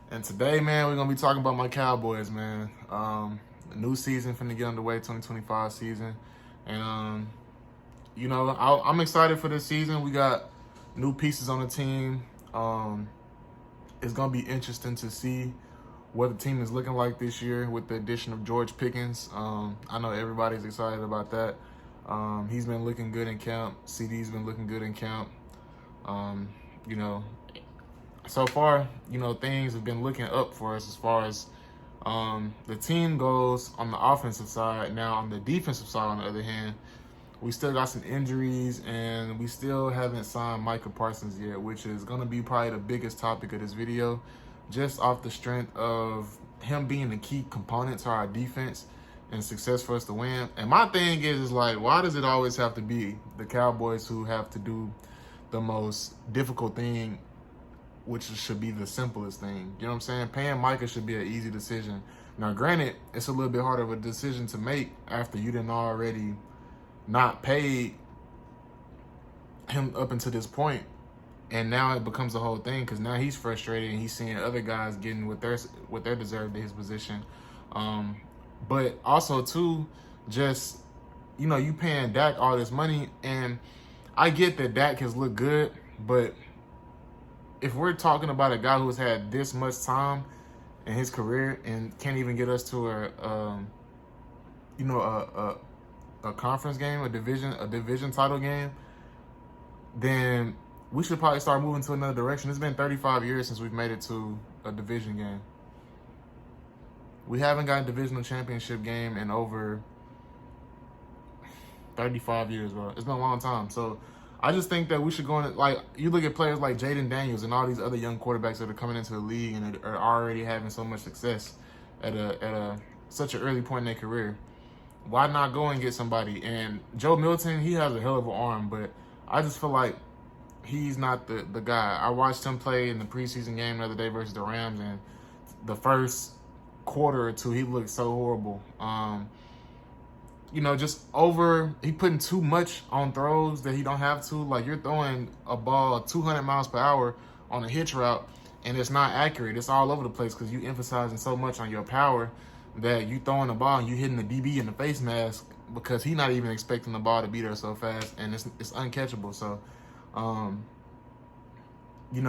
And today, man, we're gonna be talking about my Cowboys, man. The new season finna get underway, 2025 season, and I'm excited for this season. We got new pieces on the team. It's gonna be interesting to see what the team is looking like this year with the addition of George Pickens. I know everybody's excited about that. He's been looking good in camp. CD's been looking good in camp. Um, you know, so far, things have been looking up for us as far as the team goes on the offensive side. Now, on the defensive side, on the other hand, we still got some injuries, and we still haven't signed Micah Parsons yet, which is going to be probably the biggest topic of this video, just off the strength of him being the key component to our defense and success for us to win. And my thing is like, why does it always have to be the Cowboys who have to do the most difficult thing, which should be the simplest thing? You know what I'm saying? Paying Micah should be an easy decision. Now, granted, it's a little bit harder of a decision to make after you didn't already not paid him up until this point, and now it becomes a whole thing because now he's frustrated and he's seeing other guys getting what they're deserved to his position. But also too, just you paying Dak all this money, and I get that Dak has looked good, but if we're talking about a guy who's had this much time in his career and can't even get us to a conference game, a division title game, then we should probably start moving to another direction. It's been 35 years since we've made it to a division game. We haven't got a divisional championship game in over 35 years, bro. It's been a long time. So I just think that we should go in, like, you look at players like Jaden Daniels and all these other young quarterbacks that are coming into the league and are already having so much success at such an early point in their career. Why not go and get somebody? And Joe Milton, he has a hell of an arm, but I just feel like he's not the guy. I watched him play in the preseason game the other day versus the Rams, and the first quarter or two, he looked so horrible. He putting too much on throws that he don't have to. Like, you're throwing a ball 200 miles per hour on a hitch route, and it's not accurate. It's all over the place because you emphasizing so much on your power that you throwing the ball and you hitting the DB in the face mask because he's not even expecting the ball to be there so fast, and it's uncatchable. So,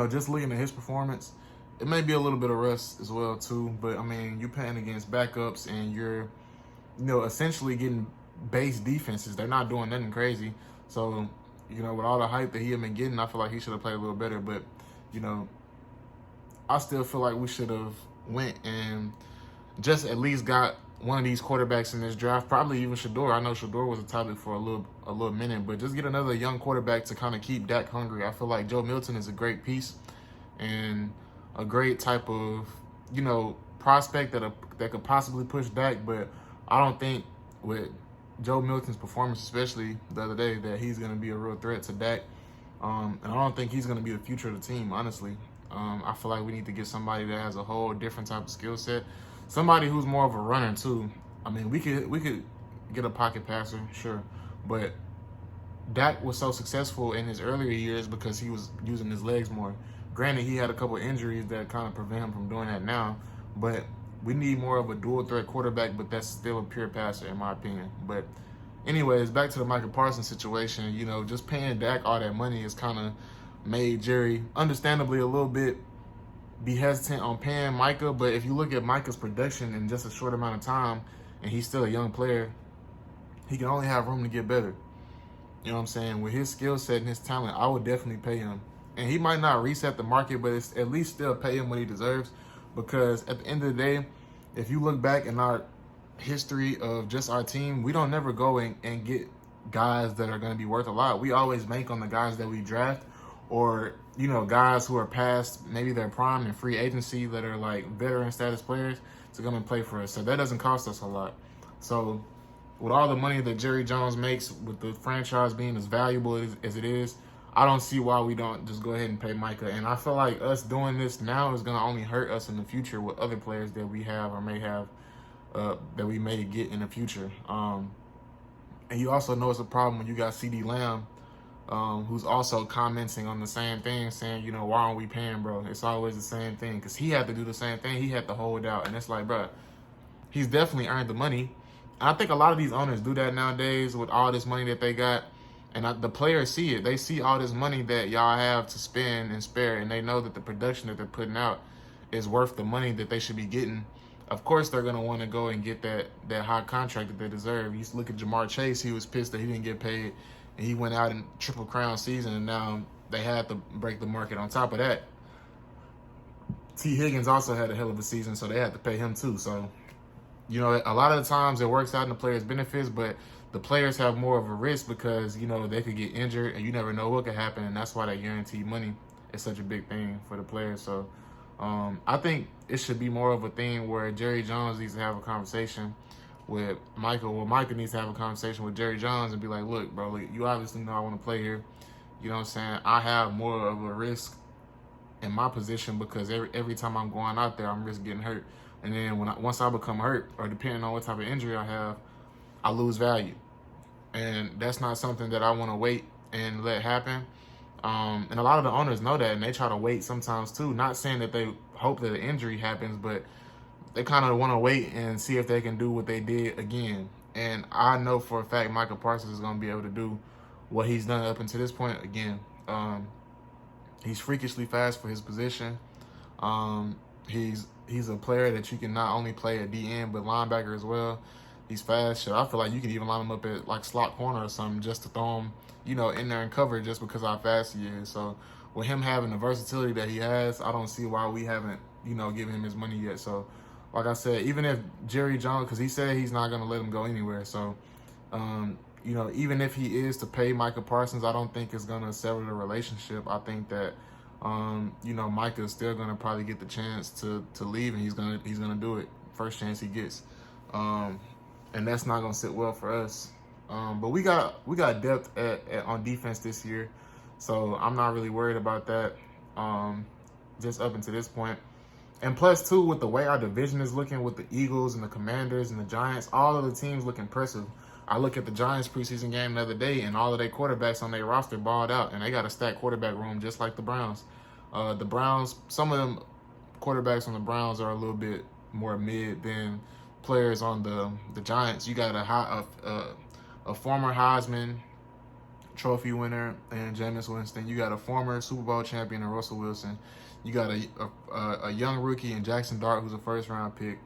just looking at his performance, it may be a little bit of rust as well too. But I mean, you're playing against backups and you're, essentially getting base defenses. They're not doing nothing crazy. So, with all the hype that he had been getting, I feel like he should have played a little better. But, I still feel like we should have went and just at least got one of these quarterbacks in this draft, probably even Shador. I know Shador was a topic for a little minute, but just get another young quarterback to kind of keep Dak hungry. I feel like Joe Milton is a great piece and a great type of, prospect that could possibly push Dak, but I don't think with Joe Milton's performance, especially the other day, that he's going to be a real threat to Dak. And I don't think he's going to be the future of the team, honestly. I feel like we need to get somebody that has a whole different type of skill set. Somebody who's more of a runner too. I mean, we could get a pocket passer, sure, but Dak was so successful in his earlier years because he was using his legs more. Granted, he had a couple injuries that kind of prevent him from doing that now, but we need more of a dual threat quarterback, but that's still a pure passer in my opinion. But anyways, back to the Micah Parsons situation. Just paying Dak all that money has kind of made Jerry, understandably, a little bit be hesitant on paying Micah. But if you look at Micah's production in just a short amount of time, and he's still a young player, he can only have room to get better. You know what I'm saying? With his skill set and his talent, I would definitely pay him. And he might not reset the market, but it's at least still pay him what he deserves. Because at the end of the day, if you look back in our history of just our team, we don't never go and get guys that are going to be worth a lot. We always bank on the guys that we draft, or guys who are past maybe their prime in free agency that are like veteran status players to come and play for us. So that doesn't cost us a lot. So with all the money that Jerry Jones makes, with the franchise being as valuable as it is, I don't see why we don't just go ahead and pay Micah. And I feel like us doing this now is going to only hurt us in the future with other players that we have or may have, that we may get in the future. And you also know it's a problem when you got CeeDee Lamb who's also commenting on the same thing, saying, you know, why aren't we paying, bro? It's always the same thing, because he had to do the same thing. He had to hold out, and it's like, bro, he's definitely earned the money. And I think a lot of these owners do that nowadays with all this money that they got. And the players see it. They see all this money that y'all have to spend and spare, and they know that the production that they're putting out is worth the money that they should be getting. Of course, they're going to want to go and get that high contract that they deserve. You look at Jamar Chase. He was pissed that he didn't get paid, and he went out in Triple Crown season, and now they had to break the market. On top of that, T. Higgins also had a hell of a season, so they had to pay him too. So, you know, a lot of the times it works out in the players' benefits, but the players have more of a risk because, you know, they could get injured and you never know what could happen, and that's why that guaranteed money is such a big thing for the players. So I think it should be more of a thing where Jerry Jones needs to have a conversation with Michael, or Micah needs to have a conversation with Jerry Jones and be like, look, bro, you obviously know I want to play here. You know what I'm saying? I have more of a risk in my position because every time I'm going out there, I'm risk getting hurt. And then once I become hurt, or depending on what type of injury I have, I lose value. And that's not something that I want to wait and let happen. And a lot of the owners know that, and they try to wait sometimes too. Not saying that they hope that an injury happens, but they kind of want to wait and see if they can do what they did again. And I know for a fact Micah Parsons is going to be able to do what he's done up until this point again. He's freakishly fast for his position. He's a player that you can not only play at DN, but linebacker as well. He's fast. Shit, I feel like you could even line him up at like slot corner or something just to throw him, you know, in there and cover just because of how fast he is. So with him having the versatility that he has, I don't see why we haven't, you know, given him his money yet. So like I said, even if Jerry Jones, because he said he's not going to let him go anywhere. So, you know, even if he is to pay Micah Parsons, I don't think it's going to sever the relationship. I think that, you know, Micah is still going to probably get the chance to leave, and he's gonna do it first chance he gets. And that's not going to sit well for us. But we got depth on defense this year, so I'm not really worried about that just up until this point. And plus, too, with the way our division is looking with the Eagles and the Commanders and the Giants, all of the teams look impressive. I look at the Giants preseason game the other day, and all of their quarterbacks on their roster balled out, and they got a stacked quarterback room just like the Browns. The Browns, some of them quarterbacks on the Browns are a little bit more mid than players on the Giants. You got a former Heisman Trophy winner and Jameis Winston. You got a former Super Bowl champion in Russell Wilson. You got a young rookie in Jackson Dart, who's a first-round pick.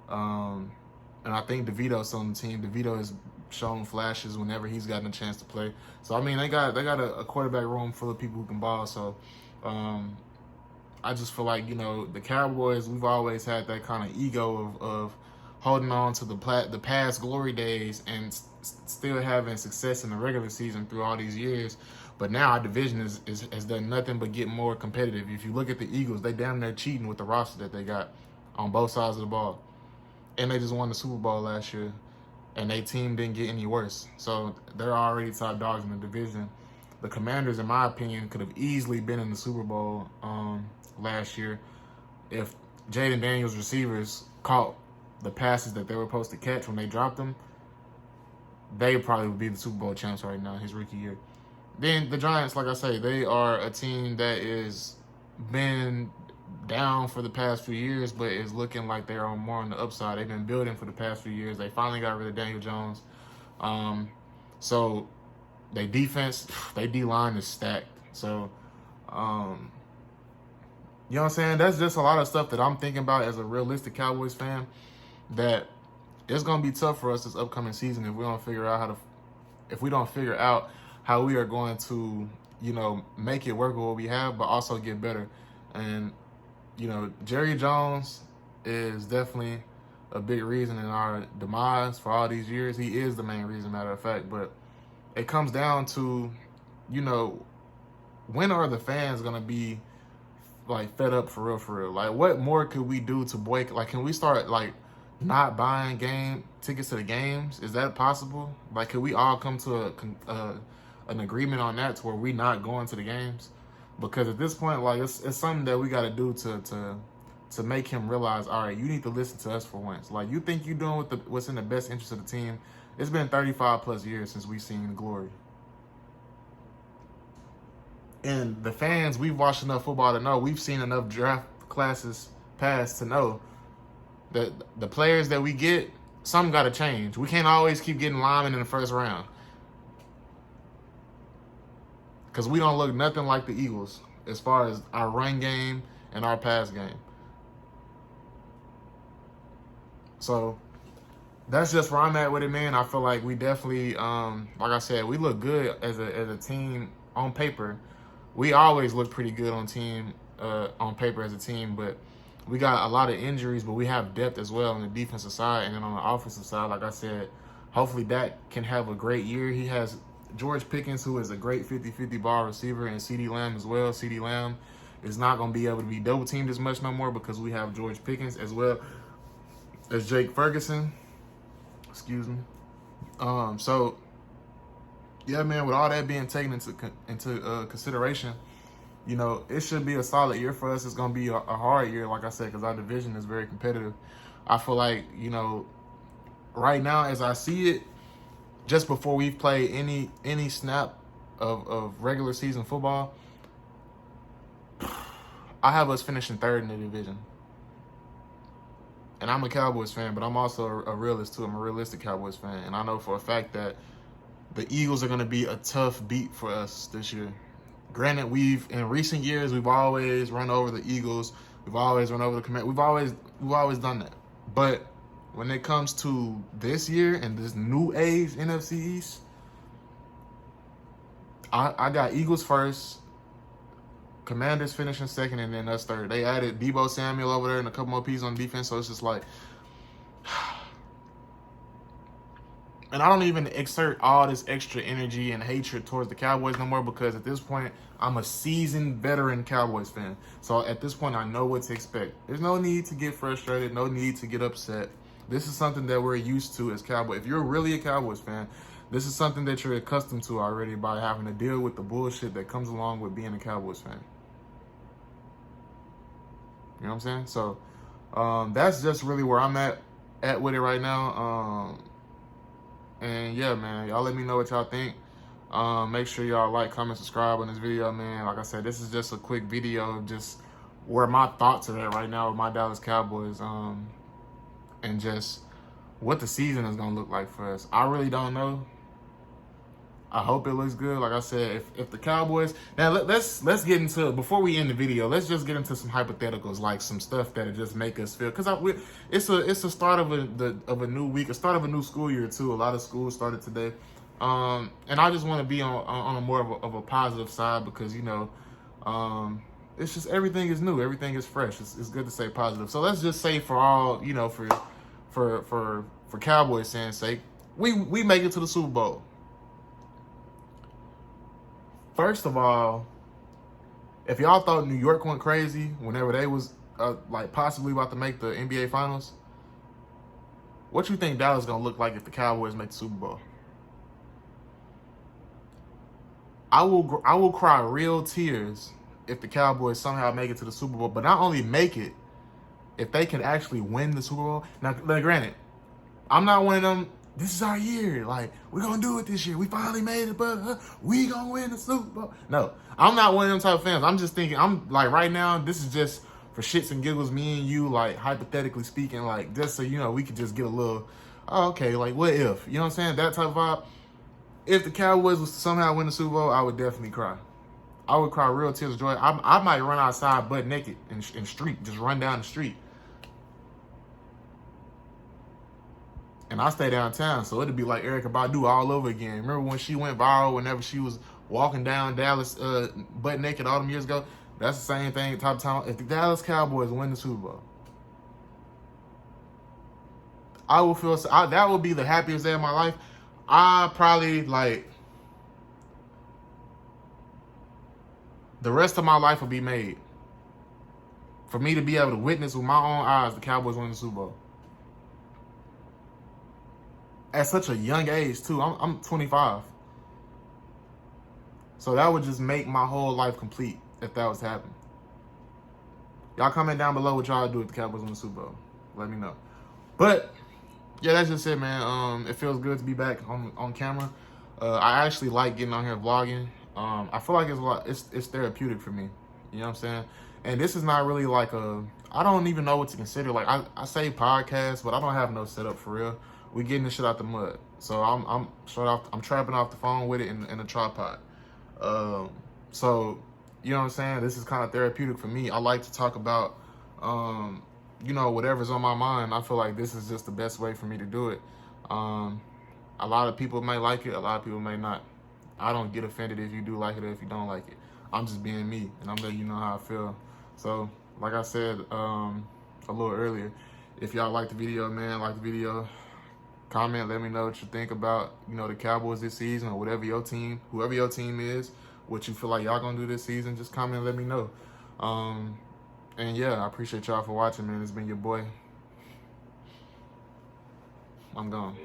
And I think DeVito's on the team. DeVito has shown flashes whenever he's gotten a chance to play. So, I mean, they got a quarterback room full of people who can ball. So, I just feel like, you know, the Cowboys, we've always had that kind of ego of holding on to the past glory days and still having success in the regular season through all these years. But now our division has done nothing but get more competitive. If you look at the Eagles, they damn near cheating with the roster that they got on both sides of the ball. And they just won the Super Bowl last year, and their team didn't get any worse. So they're already top dogs in the division. The Commanders, in my opinion, could have easily been in the Super Bowl last year if Jaden Daniels' receivers caught the passes that they were supposed to catch when they dropped them. They probably would be the Super Bowl champs right now, his rookie year. Then the Giants, like I say, they are a team that is been down for the past few years, but is looking like they're more on the upside. They've been building for the past few years. They finally got rid of Daniel Jones. So they defense, they D-line is stacked. So, you know what I'm saying? That's just a lot of stuff that I'm thinking about as a realistic Cowboys fan, that it's going to be tough for us this upcoming season if we don't figure out how we are going to, you know, make it work with what we have, but also get better. And, you know, Jerry Jones is definitely a big reason in our demise for all these years. He is the main reason, matter of fact. But it comes down to, you know, when are the fans going to be, like, fed up for real? Like, what more could we do to boycott? Like, can we start, like, not buying tickets to the games? Is that possible? Like, could we all come to an agreement on that to where we not going to the games? Because at this point, like, it's something that we got to do to make him realize, all right, you need to listen to us for once. Like, you think you're doing what's in the best interest of the team. It's been 35 plus years since we've seen the glory. And the fans, we've watched enough football to know, we've seen enough draft classes pass to know that the players that we get, some got to change. We can't always keep getting linemen in the first round, because we don't look nothing like the Eagles as far as our run game and our pass game. So that's just where I'm at with it, man. I feel like we definitely, like I said, we look good as a team on paper. We always look pretty good on paper as a team, but we got a lot of injuries, but we have depth as well on the defensive side. And then on the offensive side, like I said, hopefully Dak can have a great year. He has George Pickens, who is a great 50-50 ball receiver, and CeeDee Lamb as well. CeeDee Lamb is not going to be able to be double-teamed as much no more because we have George Pickens as well as Jake Ferguson. Excuse me. So, yeah, man, with all that being taken into consideration, you know, it should be a solid year for us. It's going to be a hard year, like I said, because our division is very competitive. I feel like, you know, right now, as I see it, just before we've played any snap of regular season football, I have us finishing third in the division. And I'm a Cowboys fan, but I'm also a realist, too. I'm a realistic Cowboys fan. And I know for a fact that the Eagles are going to be a tough beat for us this year. Granted, in recent years, we've always run over the Eagles. We've always run over the Commanders. We've always done that. But when it comes to this year and this new age NFC East, I got Eagles first, Commanders finishing second, and then us third. They added Deebo Samuel over there and a couple more pieces on defense, so it's just like, and I don't even exert all this extra energy and hatred towards the Cowboys no more, because at this point, I'm a seasoned veteran Cowboys fan. So at this point, I know what to expect. There's no need to get frustrated, no need to get upset. This is something that we're used to as Cowboys. If you're really a Cowboys fan, this is something that you're accustomed to already by having to deal with the bullshit that comes along with being a Cowboys fan. You know what I'm saying? So that's just really where I'm at with it right now. And yeah, man, y'all let me know what y'all think. Make sure y'all like, comment, subscribe on this video, man. Like I said, this is just a quick video of just where my thoughts are at right now with my Dallas Cowboys. And just what the season is going to look like for us. I really don't know. I hope it looks good. Like I said, if the Cowboys... Now, let's get into... Before we end the video, let's just get into some hypotheticals, like some stuff that'll just make us feel... Because it's a start of a new week, a start of a new school year, too. A lot of schools started today. And I just want to be on a more of a positive side because, you know, it's just everything is new. Everything is fresh. It's good to say positive. So let's just say for all, you know, for Cowboys fans' sake, we make it to the Super Bowl. First of all, if y'all thought New York went crazy whenever they was like possibly about to make the NBA Finals, what you think Dallas is gonna look like if the Cowboys make the Super Bowl? I will cry real tears if the Cowboys somehow make it to the Super Bowl, but not only make it, if they can actually win the Super Bowl. Now, granted, I'm not one of them, this is our year, like, we're going to do it this year. We finally made it, but we going to win the Super Bowl. No, I'm not one of them type of fans. I'm just thinking, I'm like, right now, this is just for shits and giggles, me and you, like, hypothetically speaking, like, just so, you know, we could just get a little, oh, okay, like, what if? You know what I'm saying? That type of vibe. If the Cowboys was to somehow win the Super Bowl, I would definitely cry. I would cry real tears of joy. I might run outside butt naked and street, just run down the street. And I stay downtown, so it'd be like Erykah Badu all over again. Remember when she went viral whenever she was walking down Dallas butt naked all them years ago? That's the same thing type of time. If the Dallas Cowboys win the Super Bowl, I will feel that would be the happiest day of my life. I probably, like, the rest of my life will be made for me to be able to witness with my own eyes the Cowboys win the Super Bowl. At such a young age, too. I'm 25. So that would just make my whole life complete if that was to happen. Y'all comment down below what y'all do if the Cowboys win the Super Bowl. Let me know. But, yeah, that's just it, man. It feels good to be back on camera. I actually like getting on here vlogging. I feel like it's therapeutic for me. You know what I'm saying? And this is not really like I don't even know what to consider. Like I say podcast, but I don't have no setup for real. We getting this shit out the mud. So I'm trapping off the phone with it in a tripod. So you know what I'm saying? This is kind of therapeutic for me. I like to talk about whatever's on my mind. I feel like this is just the best way for me to do it. A lot of people may like it, a lot of people may not. I don't get offended if you do like it or if you don't like it. I'm just being me, and I'm letting you know how I feel. So, like I said a little earlier, if y'all like the video, comment, let me know what you think about, the Cowboys this season or whoever your team is, what you feel like y'all gonna do this season. Just comment and let me know. And yeah, I appreciate y'all for watching, man. It's been your boy. I'm gone.